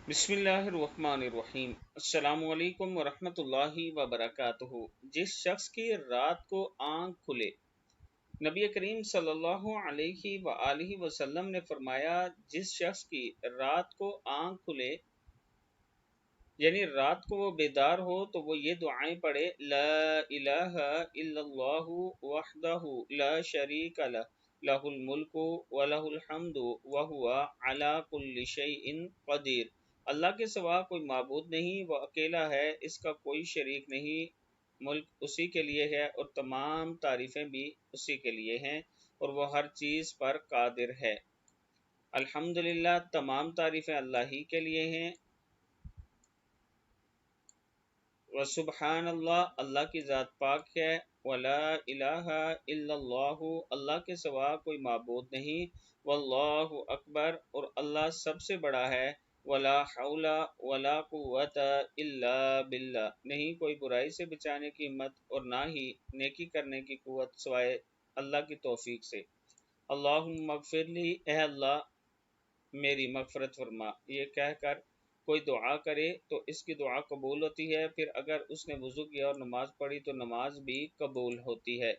بسم اللہ الرحمن الرحیم۔ السلام علیکم ورحمۃ اللہ وبرکاتہ۔ جس شخص کی رات کو آنکھ کھلے، نبی کریم صلی اللہ علیہ وآلہ وسلم نے فرمایا، جس شخص کی رات کو آنکھ کھلے یعنی رات کو وہ بیدار ہو تو وہ یہ دعائیں پڑھے: لا الہ الا اللہ وحدہ لا شریک لہ، لہ الملک ولہ الحمد وہو علی کل شیء قدیر۔ اللہ کے سوا کوئی معبود نہیں، وہ اکیلا ہے، اس کا کوئی شریک نہیں، ملک اسی کے لیے ہے اور تمام تعریفیں بھی اسی کے لیے ہیں، اور وہ ہر چیز پر قادر ہے۔ الحمدللہ، تمام تعریفیں اللہ ہی کے لیے ہیں۔ وسبحان اللہ، اللہ کی ذات پاک ہے۔ ولا الہ الا اللہ، اللہ کے سوا کوئی معبود نہیں۔ واللہ اکبر، اور اللہ سب سے بڑا ہے۔ ولا حول ولا قوت الا باللہ، نہیں کوئی برائی سے بچانے کی ہمت اور نہ ہی نیکی کرنے کی قوت سوائے اللہ کی توفیق سے۔ اللہم اغفر لی، اے اللہ میری مغفرت فرما۔ یہ کہہ کر کوئی دعا کرے تو اس کی دعا قبول ہوتی ہے، پھر اگر اس نے وضو کیا اور نماز پڑھی تو نماز بھی قبول ہوتی ہے۔